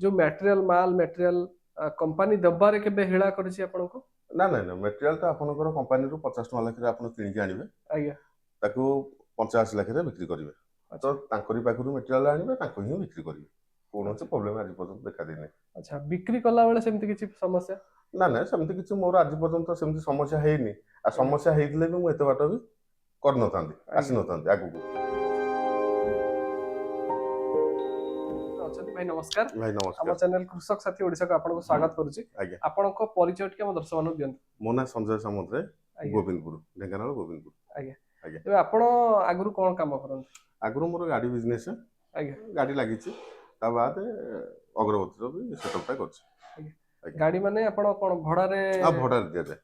जो मटेरियल माल material company दबारे केबे हेळा करछि आपनको? ना ना ना मटेरियल तो आपनकर कंपनी रु 50 टका लाख रे आपन किनि के आनिबे आज्ञा ताकू 85 लाख रे बिक्री करिवे तो अच्छा तांकरी पाखरु मटेरियल आनिबे तांको ही बिक्री करिवे कोनो अच्छा प्रॉब्लम आज पर्यंत देखा देने अच्छा बिक्री कला बेले सेमति किछि समस्या? ना ना सेमति किछि मोर आज पर्यंत सेमति समस्या हेइनी आ आज्ञा समस्या हेइतले भी मु एते बाटो भी कर नथांती आसी आज्ञा नथांती आगु अछंती भाई नमस्कार। भाई आम नमस्कार चैनल कृषक साथी ओडिशा को आपनको स्वागत करूछि। आज्ञा आपनको परिचय टिके हम दर्शक मानक दियंतु। मो ना संजय सामंतरे आज्ञा गोविंदपुर ढेंकानाल गोविंदपुर आज्ञा आज्ञा तेबे आपण आगुरु कोन काम करन? आगु मोर गाड़ी बिजनेस आज्ञा गाड़ी लागिछि ता बाद अग्रवती रो भी सेटअप टा करछि आज्ञा आज्ञा गाड़ी माने आपण कोन भड़ा रे आ भड़ा दिया जाए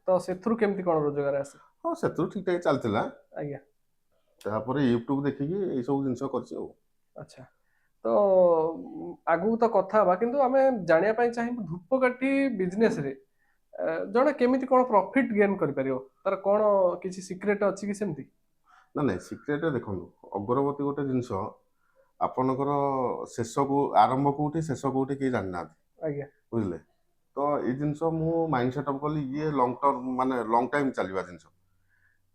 तो सेथुरु केमति कोन रोजगार आसे? हाँ सेतु ठीक ठाक चलतिला आज्ञा तापर यूट्यूब देखिकी ए सब जिंस करछि ओ अच्छा तो आगु तो कथा बा किंतु आमे जानिया पई चाहिबु धूपकाठी बिजनेस रे जणे केमिति कोन प्रॉफिट गेन करि परियो तार कोन किछि सीक्रेट अछि कि सेमति? ना ना सिक्रेट देखंतु अगरबती गोटे जिंस आपनकर शेष को आरंभ कोठी शेष कोठी के जानना आज्ञा बुझले तो ए जिंस मु माइंड सेटअप कली ये लॉन्ग टर्म माने लॉन्ग टाइम चलवा जिंस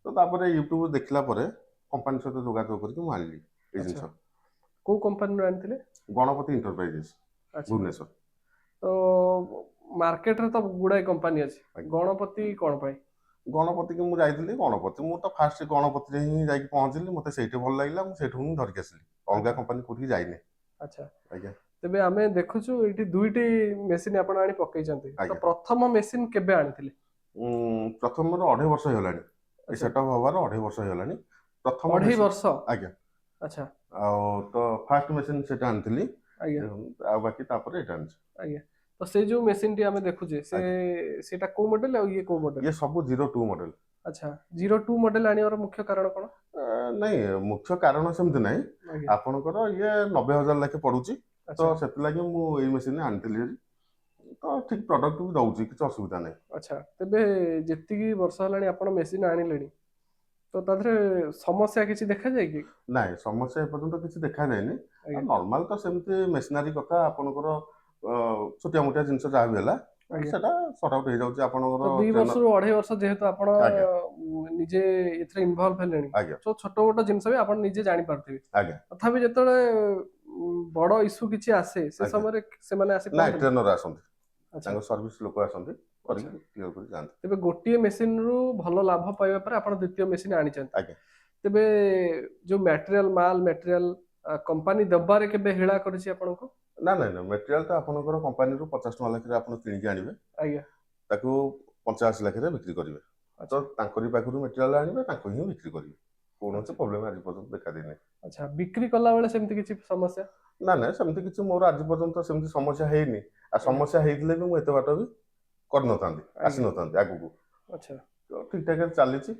तो तापर यूट्यूब देखला परे कंपनी सहित जोगाजोग करके मु आनली ए जिंस अच्छा को कंपनी रो आनथिले? गणपति इंटरप्राइजेस अच्छा भुवनेश्वर तो मार्केट रे तो गुडाई कंपनी अछि आज्ञा। गणपति कोन पई? गणपति की मुझे गणपति मु तो फास्ट गणपति ही जाके पहुंचली मते सेठी भल लागला मु सेठु ही धरके आसली अलगा अच्छा कंपनी कोठी जाइने अच्छा आज्ञा तेबे आमे देखुछु एठी दुईटी मेसिन आपण आनी पकई चंती तो आज्ञा प्रथम मेसिन केबे आनिथिले? प्रथम मोर 2.5 वर्ष हेलानी ए अच्छा सेटअप हवार 2.5 वर्ष हेलानी प्रथम अढ़ाई मेसिन वर्ष आज्ञा अच्छा आ तो फास्ट मेसिन सेटा आनथिली आज्ञा आ बाकी तापर एटा आनछि आज्ञा तो से जो मेसिन टी आमे देखुजे से आज्ञा सेटा को मॉडल और ये को मॉडल? ये सब 02 मॉडल अच्छा 02 मॉडल आनिवर मुख्य कारण कोन? नहीं मुख्य कारण सेमति नहीं आज्ञा आपनकर ये 90,000 लाखे पडुची तो अच्छा सेति लागि मु एई मेसिन आनथिली तो ठीक प्रडक्ट भी दउची किछ असुविधा नहीं अच्छा तेबे जेत्ती की वर्ष हलानी आपण मेसिन आनिलेनी तो ताधरे समस्या किछि देखा जाय कि? ନାଇଁ ସମସ୍ୟା ଏପର୍ଯ୍ୟନ୍ତ କିଛି ଦେଖା ଯାଇନି आज्ञा ନର୍ମାଲ ତ ସେମିତି ମେସିନାରୀ କଥା ଆପଣଙ୍କର ଛୋଟିଆ ମୋଟିଆ ଜିନିଷ ଯାହା ବି ହେଲା आज्ञा ସେଟା ସର୍ଟ ଆଉଟ୍ ହେଇଯାଉଛି ଆପଣଙ୍କର तो 2 वर्ष ଟ୍ରେନର रु 2.5 वर्ष जेहेतु आपण ଆଜ୍ଞା निजे एथरे इन्वॉल्व हेलेनी ଆଜ୍ଞା तो छोटो मोटो जिनिस भी आपण निजे जानि पारथिबे ଆଜ୍ଞା तथापि जेतळे बड़ इश्यू किछि आसे से ଆଜ୍ଞା समय रे से माने आसे ନାଇଁ कहते ଟ୍ରେନର ଆସନ୍ତି अच्छा ତାଙ୍କ ସର୍ଭିସ ଲୋକ ଆସନ୍ତି କରିକି अच्छा କ୍ଲିୟର କରି ଯାଆନ୍ତି तेबे गोटिए मेसिन रु भलो लाभ पाइबा पर आपण द्वितीय मेसिन आनी चंती ଆଜ୍ଞା तेबे जो मटेरियल माल मटेरियल कंपनी दबारे केबे हेळा करछि आपनको? ନା ନାଇଁ ନା ମେଟେରିଆଲ ତ ଆପଣଙ୍କର କମ୍ପାନୀରୁ 50 ଟଙ୍କା ଲାଖରେ ଆପଣ କିଣିକି ଆଣିବେ आज्ञा ତାକୁ 85 ଲାଖରେ ବିକ୍ରି କରିବେ ତ अच्छा ତାଙ୍କରି ପାଖରୁ ମେଟେରିଆଲ ଆଣିବେ ତାଙ୍କୁ ହିଁ ବିକ୍ରି କରିବେ କୌଣସି अच्छा ପ୍ରୋବ୍ଲେମ ଆଜି ପର୍ଯ୍ୟନ୍ତ ଦେଖା ଦେଇନି अच्छा बिक्री कला बेले सेमति किछि समस्या? ନା ନା ସେମିତି କିଛି ମୋର ଆଜି ପର୍ଯ୍ୟନ୍ତ ସେମିତି ସମସ୍ୟା ହେଇନି ଆଉ आज्ञा ସମସ୍ୟା ହେଇଥିଲେ ବି ମୁଁ ଏତେ ବାଟ ବି କରିନଥାନ୍ତି आज्ञा ଆସିନଥାନ୍ତି ଆଗକୁ अच्छा ତ ଠିକ ଠାକ ଚାଲିଛି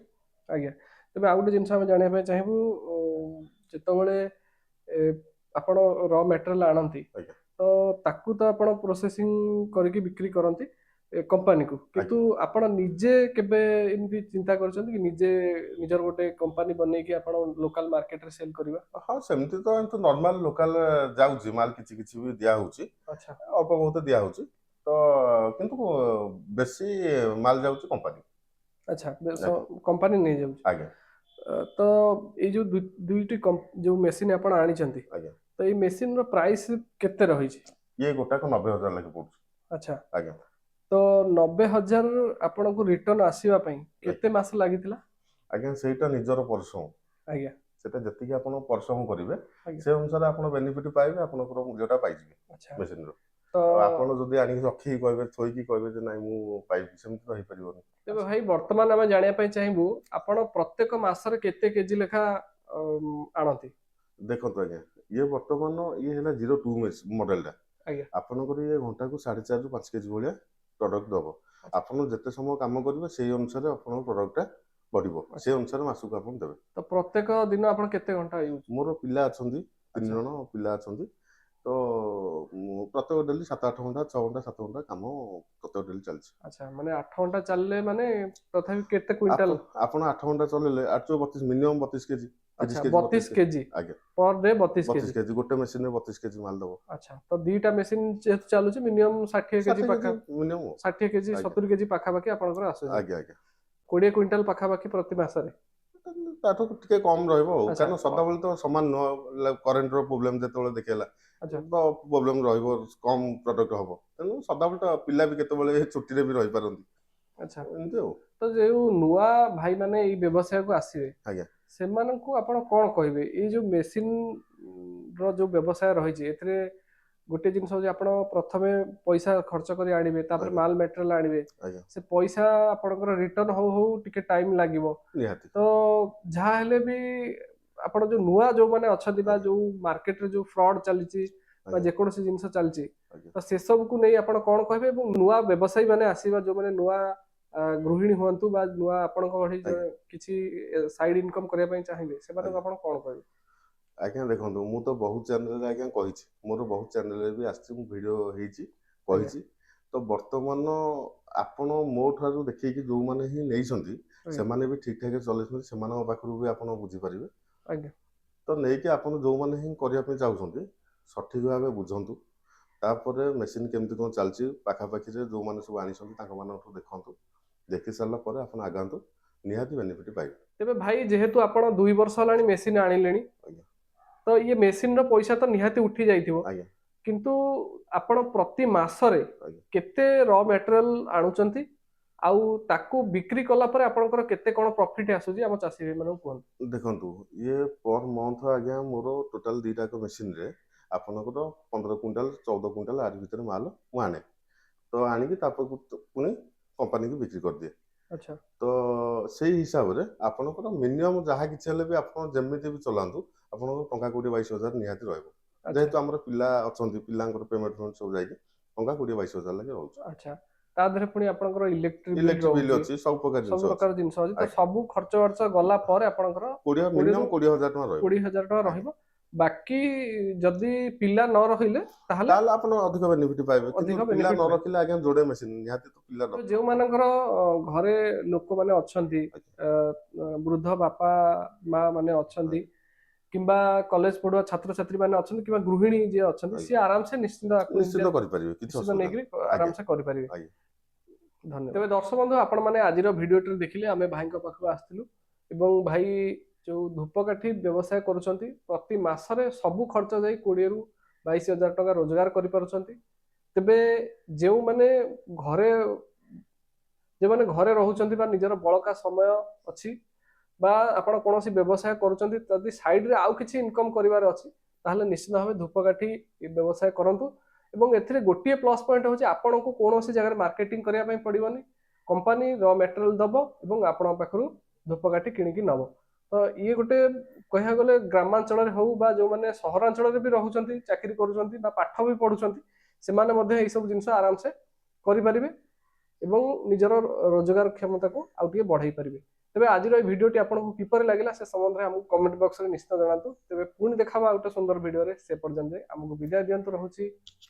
ଆଜ୍ଞା ତେବେ ଆଉ ଗୋଟେ ଜିନିଷ ଆମେ ଜାଣିବା ପାଇଁ ଚାହିଁବୁ ଯେତେବେଳେ ଆପଣ ର ମେଟେରିଆଲ ଆଣନ୍ତି ଆଜ୍ଞା ତ ତାକୁ ତ ଆପଣ ପ୍ରୋସେସିଂ କରିକି ବିକ୍ରି କରନ୍ତି କମ୍ପାନୀକୁ କିନ୍ତୁ ଆଜ୍ଞା ଆପଣ ନିଜେ କେବେ ଏମିତି ଚିନ୍ତା କରିଛନ୍ତି କି ନିଜେ ନିଜର ଗୋଟେ କମ୍ପାନୀ ବନେଇକି ଆପଣ ଲୋକାଲ ମାର୍କେଟରେ ସେଲ୍ କରିବା? ହଁ ସେମିତି ତ ଏମିତି ନର୍ମାଲ ଲୋକାଲ ଯାଉଛି ମାଲ କିଛି କିଛି ବି ଦିଆ ହଉଛି ଆଚ୍ଛା ଅଳ୍ପ ବହୁତ ଦିଆ ହଉଛି ତ କିନ୍ତୁ ବେଶୀ ମାଲ ଯାଉଛି କମ୍ପାନୀ ଆଚ୍ଛା ଆଜ୍ଞା କମ୍ପାନୀ ନେଇଯାଉଛି ଆଜ୍ଞା ତ ଏଇ ଯୋଉ ଦୁଇଟି ଯୋଉ ମେସିନ୍ ଆପଣ ଆଣିଛନ୍ତି ଆଜ୍ଞା ତ ଏଇ ମେସିନ ର ପ୍ରାଇସ୍ କେତେ ରହିଛି? ଇଏ ଗୋଟାକ 90,000 ଲେଖେ ପଡୁଛି ଆଚ୍ଛା ଆଜ୍ଞା ତ 90,000 ଆପଣଙ୍କୁ ରିଟର୍ନ ଆସିବା ପାଇଁ ଆଜ୍ଞା କେତେ ମାସ ଲାଗିଥିଲା? ଆଜ୍ଞା ସେଇଟା ନିଜର ପରିଶ୍ରମ ଆଜ୍ଞା ସେଟା ଯେତିକି ଆପଣ ପରିଶ୍ରମ କରିବେ ଆଜ୍ଞା ସେ ଅନୁସାରେ ଆପଣ ବେନିଫିଟ ପାଇବେ ଆପଣଙ୍କର ମୂଲ୍ୟଟା ପାଇଯିବେ ଆଚ୍ଛା ମେସିନର ତ ଆଉ ଆପଣ ଯଦି ଆଣିକି ରଖିକି କହିବେ ଥୋଇକି କହିବେ ଯେ ନାଇଁ ମୁଁ ପାଇବି ସେମିତି ତ ହେଇପାରିବନି ତେବେ ଭାଇ ବର୍ତ୍ତମାନ ଆମେ ଜାଣିବା ପାଇଁ ଚାହିଁବୁ ଆପଣ ପ୍ରତ୍ୟେକ ମାସରେ କେତେ କେଜି ଲେଖା ଆଣନ୍ତି? ଦେଖନ୍ତୁ ଆଜ୍ଞା ଇଏ ବର୍ତ୍ତମାନ ଇଏ ହେଲା 02 ମଡେଲଟା ଆଜ୍ଞା ଆପଣଙ୍କର ଇଏ ଘଣ୍ଟାକୁ 4.5 ରୁ 5 କେଜି ଭଳିଆ ପ୍ରଡକ୍ଟ ଦବ ଆଚ୍ଛା ଆପଣ ଯେତେ ସମୟ କାମ କରିବେ ସେଇ ଅନୁସାରେ ଆପଣଙ୍କ ପ୍ରଡକ୍ଟଟା ବଢିବ ଆଚ୍ଛା ସେ ଅନୁସାରେ ମାସକୁ ଆପଣ ଦେବେ ତ ପ୍ରତ୍ୟେକ ଦିନ ଆପଣ କେତେ ଘଣ୍ଟା ୟୁଜ? ମୋର ପିଲା ଅଛନ୍ତି 3 ଆଚ୍ଛା ଜଣ ପିଲା ଅଛନ୍ତି ତ ମୁଁ ପ୍ରତ୍ୟେକ ଡେଲି 7-8 ଘଣ୍ଟା 6 ଘଣ୍ଟା 7 ଘଣ୍ଟା କାମ ପ୍ରତ୍ୟେକ ଡେଲି ଚାଲିଛି ଆଚ୍ଛା ମାନେ 8 ଘଣ୍ଟା ଚାଲିଲେ ମାନେ ତଥାପି କେତେ କ୍ୱିଣ୍ଟାଲ? ଆପଣ 8 ଘଣ୍ଟା ଚଲେଇଲେ 8 32 ମିନିମମ୍ 32 କେଜି 30 ଆଚ୍ଛା କେଜି 32 କେଜି ଆଜ୍ଞା पर ଡେ 32 32 କେଜି। କେଜି ଗୋଟେ ମେସିନରେ 32 କେଜି ମାଲ ଦବ। ଆଚ୍ଛା ତ ଦିଟା ମେସିନ ଯେହେତୁ ଚାଲୁଛି ମିନିମମ୍ 60 କେଜି 60 ପାଖା, କେଜି ମିନିମମ୍। 60 କେଜି ଆଜ୍ଞା 70 କେଜି ପାଖାପାଖି ଆପଣଙ୍କର ଆସୁଛି। ଆଜ୍ଞା ଆଜ୍ଞା 20 କ୍ୱିଣ୍ଟାଲ ପାଖାପାଖି ପ୍ରତି ମାସରେ। ତାଠୁ ଟିକେ କମ ରହିବ ଆଉ, ଆଚ୍ଛା କାରଣ ସଦାବେଳେ ତ ସମାନ ନୁହଁ, କରେଣ୍ଟର ପ୍ରୋବ୍ଲେମ ଯେତେବେଳେ ଦେଖେଇଲା ଆଚ୍ଛା ତ ପ୍ରୋବ୍ଲେମ ରହିବ, କମ ପ୍ରଡକ୍ଟ ହବ। ତେଣୁ ସଦାବେଳେ ତ ପିଲା ବି କେତେବେଳେ ଛୁଟିରେ ବି ରହିପାରନ୍ତି, ଆଚ୍ଛା। ଏମିତି ଆଉ। ତ ଯୋଉ ନୂଆ ଭାଇ ମାନେ ଏଇ ବ୍ୟବସାୟକୁ ଆସିବେ ଆଜ୍ଞା ସେମାନଙ୍କୁ ଆପଣ କଣ କହିବେ? ଏଇ ଯୋଉ ମେସିନ ର ଯୋଉ ବ୍ୟବସାୟ ରହିଛି ଏଥିରେ ଗୋଟେ ଜିନିଷ ହଉଛି ଆପଣ ପ୍ରଥମେ ପଇସା ଖର୍ଚ୍ଚ କରି ଆଣିବେ, ତାପରେ ଆଜ୍ଞା ମାଲ ମେଟେରିଆଲ ଆଣିବେ, ଆଜ୍ଞା ସେ ପଇସା ଆପଣଙ୍କର ରିଟର୍ନ ହଉ ହଉ ଟିକେ ଟାଇମ ଲାଗିବ। ନିହାତି। ତ ଯାହା ହେଲେ ବି ଆପଣ ଯୋଉ ନୂଆ ଯୋଉମାନେ ଅଛନ୍ତି ବା ଆଜ୍ଞା ଯୋଉ ମାର୍କେଟରେ ଯୋଉ ଫ୍ରଡ ଚାଲିଛି ବା ଆଜ୍ଞା ଯେକୌଣସି ଜିନିଷ ଚାଲିଛି, ଆଜ୍ଞା ତ ସେସବୁକୁ ନେଇ ଆପଣ କଣ କହିବେ? ଏବଂ ନୂଆ ବ୍ୟବସାୟୀ ମାନେ ଆସିବା ଯୋଉମାନେ ନୂଆ ଗୃହିଣୀ ହୁଅନ୍ତୁ ବା ନୂଆ ଆପଣଙ୍କ ଭଳି ଆଜ୍ଞା କିଛି ସାଇଡ ଇନକମ କରିବା ପାଇଁ ଚାହିଁବେ ସେମାନଙ୍କୁ ଆଜ୍ଞା ଆପଣ କଣ କହିବେ? ଆଜ୍ଞା ଦେଖନ୍ତୁ, ମୁଁ ତ ବହୁତ ଚ୍ୟାନେଲରେ ଆଜ୍ଞା କହିଛି, ମୋର ବହୁତ ଚ୍ୟାନେଲରେ ବି ଆସିଛି, ମୁଁ ଭିଡ଼ିଓ ହେଇଛି, ଆଜ୍ଞା କହିଛି। ତ ବର୍ତ୍ତମାନ ଆପଣ ମୋ ଠାରୁ ଦେଖିକି ଯୋଉମାନେ ହିଁ ନେଇଛନ୍ତି ଆଜ୍ଞା ସେମାନେ ବି ଠିକ୍ ଠାକ୍ ଚଲେଇଛନ୍ତି, ସେମାନଙ୍କ ପାଖରୁ ବି ଆପଣ ବୁଝିପାରିବେ। ଆଜ୍ଞା ତ ନେଇକି ଆପଣ ଯୋଉମାନେ ହିଁ କରିବା ପାଇଁ ଚାହୁଁଛନ୍ତି ସଠିକ୍ ଭାବେ ବୁଝନ୍ତୁ, ତାପରେ ମେସିନ୍ କେମିତି କଣ ଚାଲିଛି ପାଖାପାଖିରେ ଯୋଉମାନେ ସବୁ ଆଣିଛନ୍ତି ତାଙ୍କମାନଙ୍କଠୁ ଦେଖନ୍ତୁ, ଦେଖି ସାରିଲା ପରେ ଆପଣ ଆଗାନ୍ତୁ, ନିହାତି ବେନିଫିଟ୍ ପାଇବେ। ତେବେ ଭାଇ ଯେହେତୁ ଆପଣ 2 ବର୍ଷ ହେଲାଣି ମେସିନ ଆଣିଲେଣି, ଆଜ୍ଞା ତ ଇଏ ମେସିନ ର ପଇସା ତ ନିହାତି ଉଠି ଯାଇଥିବ, ଆଜ୍ଞା କିନ୍ତୁ ଆପଣ ପ୍ରତି ମାସରେ ଆଜ୍ଞା କେତେ ର ମେଟେରିଆଲ ଆଣୁଛନ୍ତି ଆଉ ତାକୁ ବିକ୍ରି କଲା ପରେ ଆପଣଙ୍କର କେତେ କଣ ପ୍ରଫିଟ ଆସୁଛି ଆମ ଚାଷୀ ଭାଇ ମାନଙ୍କୁ କୁହନ୍ତୁ? ଦେଖନ୍ତୁ, ଇଏ ପର ମନ୍ଥ ଆଜ୍ଞା ମୋର ଟୋଟାଲ ଦିଟାକ ମେସିନରେ ଆପଣଙ୍କର 15 କୁଇଣ୍ଟାଲ 14 କୁଇଣ୍ଟାଲ ଆରି ଭିତରେ ମାଲ ମୁଁ ଆଣେ। ତ ଆଣିକି ତାକୁ ପୁଣି କମ୍ପାନୀକି ବିକ୍ରି କରିଦିଏ। ଆଚ୍ଛା ତ ସେଇ ହିସାବରେ ଆପଣଙ୍କର ମିନିମମ୍ ଯାହା କିଛି ହେଲେ ବି ଆପଣ ଯେମିତି ବି ଚଲାନ୍ତୁ ଆପଣଙ୍କର ଟଙ୍କା 20-22 ହଜାର ନିହାତି ରହିବ। ଆଚ୍ଛା ଯେହେତୁ ଆମର ପିଲା ଅଛନ୍ତି, ପିଲାଙ୍କର ପେମେଣ୍ଟ ସବୁ ଯାଇକି ଟଙ୍କା 20-22 ହଜାର ଲାଗେ ରହୁଛି। ଆଚ୍ଛା ତା ଦେହରେ ପୁଣି ଆପଣଙ୍କର ଇଲେକ୍ଟ୍ରିକ ବିଲ୍ ଇଲେକ୍ଟ୍ରିକ ବିଲ୍ ରହୁଛି, ଅଛି, ସବୁ ପ୍ରକାର ସବୁ ଜିନିଷ ଅଛି। ପ୍ରକାର ଜିନିଷ ଅଛି, ତ ଆଜ୍ଞା ସବୁ ଖର୍ଚ୍ଚ ବାର୍ଚ୍ଚ ଗଲା ପରେ ଆପଣଙ୍କର 20 କୋଡିଏରୁ ମିନିମମ୍ 20,000 ଟଙ୍କା ରହିବ। 20,000 ଟଙ୍କା ଆଜ୍ଞା ରହିବ। ବାକି ଯଦି ପିଲା ନ ରହିଲେ ତାହେଲେ ତାହେଲେ ଆପଣ ଅଧିକ ବେନିଫିଟ ପାଇବେ, କିନ୍ତୁ ଅଧିକ ପିଲା ବେନିଫିଟ ନ ପାଇବେ। ରଖିଲେ ଆଜ୍ଞା ଯୋଡେ ମେସିନ୍ ନିହାତି ତ ପିଲା ତ ଦରକାର। ଯେଉଁମାନଙ୍କର ଘରେ ଲୋକମାନେ ଅଛନ୍ତି, ଆଜ୍ଞା ବୃଦ୍ଧ ବାପା ମା ମାନେ ଅଛନ୍ତି, ଆଜ୍ଞା କିମ୍ବା କଲେଜ ପଢୁଆ ଛାତ୍ରଛାତ୍ରୀ ମାନେ ଅଛନ୍ତି, କିମ୍ବା ଗୃହିଣୀ ଯିଏ ଅଛନ୍ତି, ଆଜ୍ଞା ସିଏ ଆରାମସେ ନିଶ୍ଚିନ୍ତ ଆକୁ ନିଶ୍ଚିତ କରିପାରିବେ, କିଛି ନିଶ୍ଚିତ ଅସୁବିଧା ନେଇକରି ନାହିଁ। ଆଜ୍ଞା ଆରାମସେ କରିପାରିବେ। ଆଜ୍ଞା ଧନ୍ୟବାଦ। ତେବେ ଦର୍ଶକ ବନ୍ଧୁ ଆପଣ ମାନେ ଆଜିର ଭିଡିଓଟି ଦେଖିଲେ, ଆମେ ଭାଇଙ୍କ ପାଖକୁ ଆସିଥିଲୁ ଏବଂ ଭାଇ ଯୋଉ ଧୂପକାଠି ବ୍ୟବସାୟ କରୁଛନ୍ତି ପ୍ରତି ମାସରେ ସବୁ ଖର୍ଚ୍ଚ ଯାଇ 20,000-22,000 ଟଙ୍କା ରୋଜଗାର କରିପାରୁଛନ୍ତି। ତେବେ ଯେଉଁମାନେ ଘରେ ଯେଉଁମାନେ ଘରେ ରହୁଛନ୍ତି ବା ନିଜର ବଳକା ସମୟ ଅଛି ବା ଆପଣ କୌଣସି ବ୍ୟବସାୟ କରୁଛନ୍ତି, ଯଦି ସାଇଡରେ ଆଉ କିଛି ଇନକମ କରିବାର ଅଛି ତାହେଲେ ନିଶ୍ଚିତ ଭାବେ ଧୂପକାଠି ବ୍ୟବସାୟ କରନ୍ତୁ। ଏବଂ ଏଥିରେ ଗୋଟିଏ ପ୍ଲସ୍ ପଏଣ୍ଟ ହେଉଛି ଆପଣଙ୍କୁ କୌଣସି ଜାଗାରେ ମାର୍କେଟିଂ କରିବା ପାଇଁ ପଡିବନି, କମ୍ପାନୀ ର ମେଟେରିଆଲ ଦବ ଏବଂ ଆପଣଙ୍କ ପାଖରୁ ଧୂପକାଠି କିଣିକି ନବ। ତ ଇଏ ଗୋଟେ କହିବାକୁ ଗଲେ ଗ୍ରାମାଞ୍ଚଳରେ ହଉ ବା ଯୋଉମାନେ ସହରାଞ୍ଚଳରେ ବି ରହୁଛନ୍ତି, ଚାକିରି କରୁଛନ୍ତି ବା ପାଠ ବି ପଢୁଛନ୍ତି, ସେମାନେ ମଧ୍ୟ ଏଇ ସବୁ ଜିନିଷ ଆରାମସେ କରିପାରିବେ ଏବଂ ନିଜର ରୋଜଗାର କ୍ଷମତାକୁ ଆଉ ଟିକେ ବଢାଇ ପାରିବେ। ତେବେ ଆଜିର এই ଭିଡିଓଟି ଆପଣଙ୍କୁ କିପରି ଲାଗିଲା ସେ ସମ୍ବନ୍ଧରେ ଆମକୁ କମେଣ୍ଟ ବକ୍ସରେ ନିଶ୍ଚିତ ଜଣାନ୍ତୁ। ତେବେ ପୁଣି ଦେଖା ହବା ଆଉ ଗୋଟେ ସୁନ୍ଦର ଭିଡିଓରେ, ସେ ପର୍ଯ୍ୟନ୍ତ ଆମକୁ ବିଦାୟ ଦିଅନ୍ତୁ। ରହୁଛି,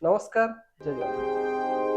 ନମସ୍କାର, ଜୟ ଜଗନ୍ନାଥ।